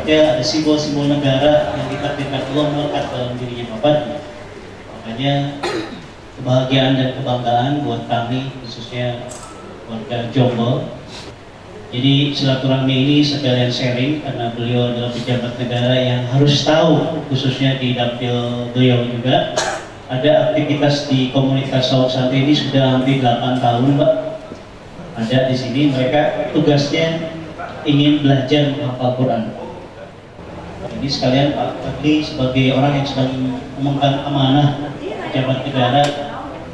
ibaratnya ada simbol-simbol negara yang ditakdirkan Allah melekat dalam dirinya Bapak. Makanya kebahagiaan dan kebanggaan buat kami, khususnya warga Jombang. Jadi silaturahmi ini sekalian sharing karena beliau adalah pejabat negara yang harus tahu, khususnya di dapil beliau juga. Ada aktivitas di komunitas Sauk Santri ini sudah hampir 8 tahun, Pak. Ada di sini, mereka tugasnya ingin belajar menghafal Quran. Jadi sekalian Pak Fadli sebagai orang yang sedang memegang amanah pejabat negara,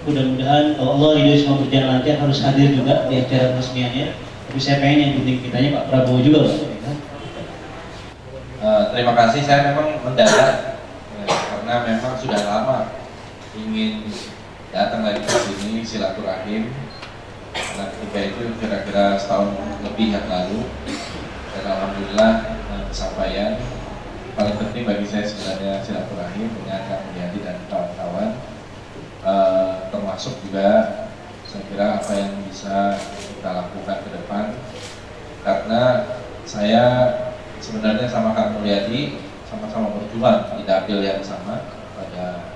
mudah-mudahan kalau Allah ridho semua berjalan lancar harus hadir juga di acara resmiannya. Tapi saya pengen yang penting kitanya Pak Prabowo juga, Pak. Terima kasih, saya memang mendadak karena memang sudah lama ingin datang lagi ke sini silaturahim. Nah, ketika itu kira-kira setahun lebih yang lalu, dan alhamdulillah kesampaian. Paling penting bagi saya sebenarnya silaturahim dengan Kak Mulyadi dan kawan-kawan, termasuk juga saya kira apa yang bisa kita lakukan ke depan, karena saya sebenarnya sama Kak Mulyadi sama-sama berjuang di dapil yang sama pada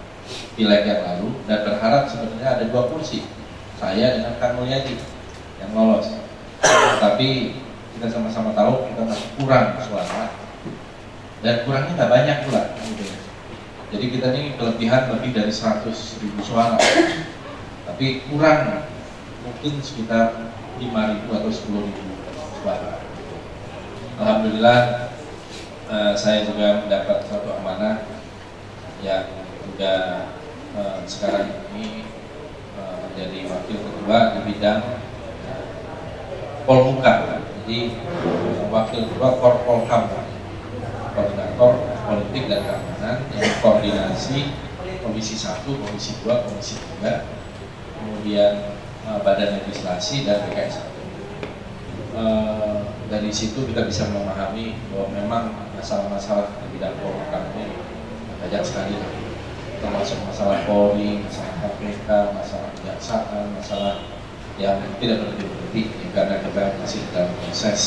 pileg yang lalu, dan berharap sebenarnya ada 2 kursi, saya dengan Kak Mulyadi yang lolos. Tapi kita sama-sama tahu kita masih kurang suara, dan kurangnya nggak banyak pula. Jadi kita ini kelebihan lebih dari 100.000 suara, tapi kurang mungkin sekitar 5.000 atau 10.000 suara. Alhamdulillah saya juga mendapat satu amanah yang juga sekarang ini menjadi wakil ketua di bidang Polhukam. Jadi wakil ketua Korpolham, koordinator politik dan keamanan yang koordinasi Komisi 1, Komisi 2, Komisi 3, kemudian Badan Legislasi dan PKS 1. Dari situ kita bisa memahami bahwa memang masalah-masalah di bidang Polhukam ini banyak sekali, termasuk masalah Polri, masalah KPK, masalah kejaksaan, masalah yang tidak berhenti-berhenti, karena kita masih dalam proses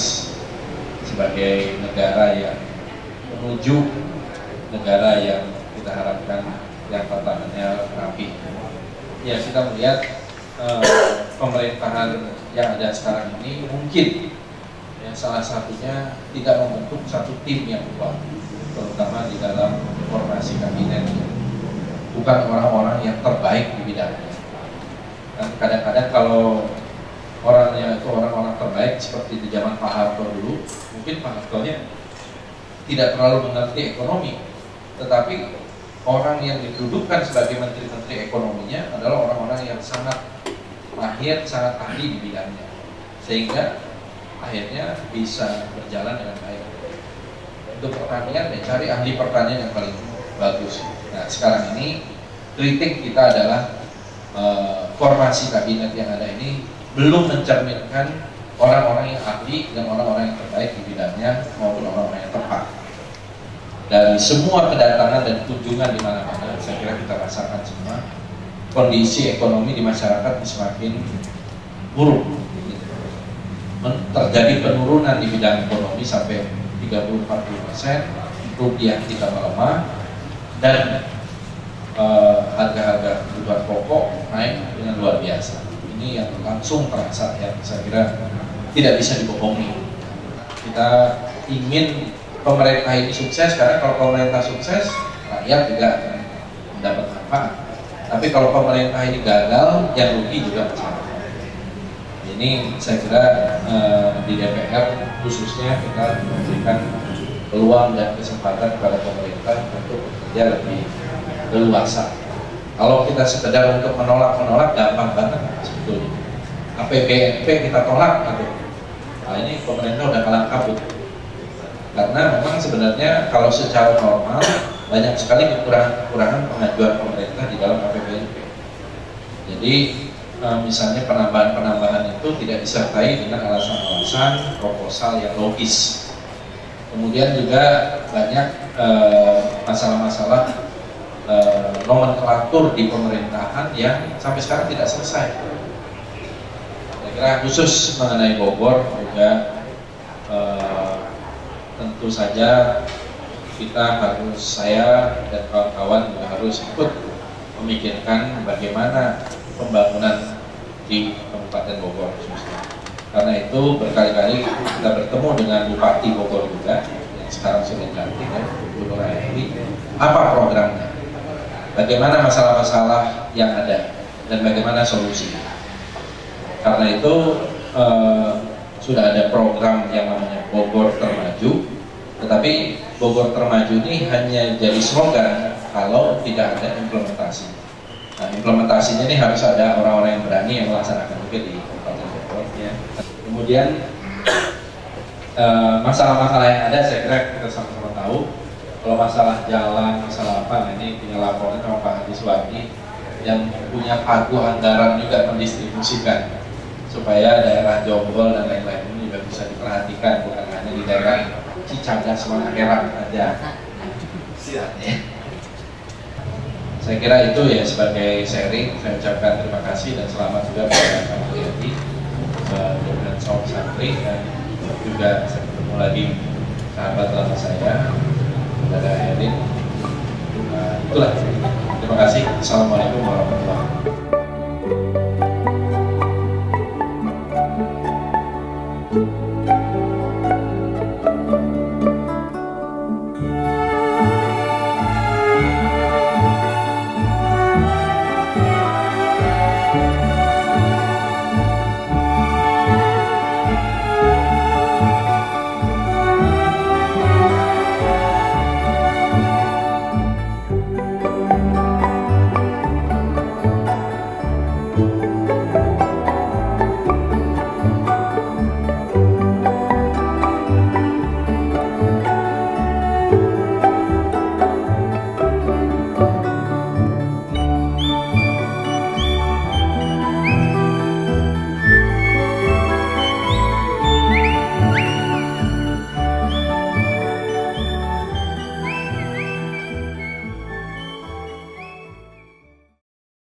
sebagai negara yang menuju negara yang kita harapkan yang tantangannya rapi. Ya, kita melihat pemerintahan yang ada sekarang ini mungkin ya, salah satunya tidak membentuk satu tim yang kuat, terutama di dalam formasi kabinet, bukan orang-orang yang terbaik di bidangnya. Dan kadang-kadang kalau orangnya itu orang-orang terbaik seperti di zaman Pak Harto dulu, mungkin Pak Harto-nya tidak terlalu mengerti ekonomi, tetapi orang yang didudukkan sebagai menteri-menteri ekonominya adalah orang-orang yang sangat mahir, sangat ahli di bidangnya, sehingga akhirnya bisa berjalan dengan baik. Untuk pertanian, ya cari ahli pertanian yang paling bagus. Nah, sekarang ini kritik kita adalah formasi kabinet yang ada ini belum mencerminkan orang-orang yang ahli dan orang-orang yang terbaik di bidangnya maupun orang-orang yang tepat. Dari semua kedatangan dan kunjungan di mana-mana, saya kira kita rasakan semua kondisi ekonomi di masyarakat semakin buruk. Terjadi penurunan di bidang ekonomi sampai 30-40%, rupiah kita melemah, dan harga-harga kebutuhan pokok naik dengan luar biasa. Ini yang langsung terasa, yang saya kira tidak bisa dibohongi. Kita ingin pemerintah ini sukses, karena kalau pemerintah sukses, rakyat juga akan mendapat manfaat. Tapi kalau pemerintah ini gagal, yang rugi juga masyarakat. Ini saya kira di DPR khususnya kita memberikan peluang dan kesempatan kepada pemerintah untuk bekerja lebih leluasa. Kalau kita sekedar untuk menolak gampang banget sebetulnya. APBNP kita tolak, gitu. Nah, ini pemerintah udah kalah kabut. Karena memang sebenarnya kalau secara normal banyak sekali kekurangan pengajuan pemerintah di dalam APBNP. Jadi misalnya penambahan-penambahan itu tidak disertai dengan alasan-alasan proposal yang logis. Kemudian juga banyak masalah-masalah nomenklatur di pemerintahan yang sampai sekarang tidak selesai. Saya kira khusus mengenai Bogor juga tentu saja saya dan kawan-kawan juga harus ikut memikirkan bagaimana pembangunan di Kabupaten Bogor khususnya. Karena itu berkali-kali kita bertemu dengan Bupati Bogor juga yang sekarang sudah dilantik, ya, Bu Nur Hayati. Apa programnya? Bagaimana masalah-masalah yang ada dan bagaimana solusinya? Karena itu sudah ada program yang namanya Bogor Termaju, tetapi Bogor Termaju ini hanya jadi slogan kalau tidak ada implementasi. Nah, implementasinya ini harus ada orang-orang yang berani yang melaksanakan juga di Kabupaten Bogor. Ya. Kemudian masalah-masalah yang ada saya kira kita sama-sama tahu. Kalau masalah jalan, masalah apa, nah ini tinggal laporan sama Pak Haji Suwandi yang punya pagu anggaran juga mendistribusikan supaya daerah Jonggol dan lain-lain ini juga bisa diperhatikan, bukan hanya di daerah Cicadas sama Herang aja. Saya kira itu ya sebagai sharing. Saya ucapkan terima kasih dan selamat juga kepada Pak Haji dan Sob Santri, dan juga saya ketemu lagi sahabat lama saya, saudara Edin. Itulah. Terima kasih. Assalamualaikum warahmatullahi wabarakatuh.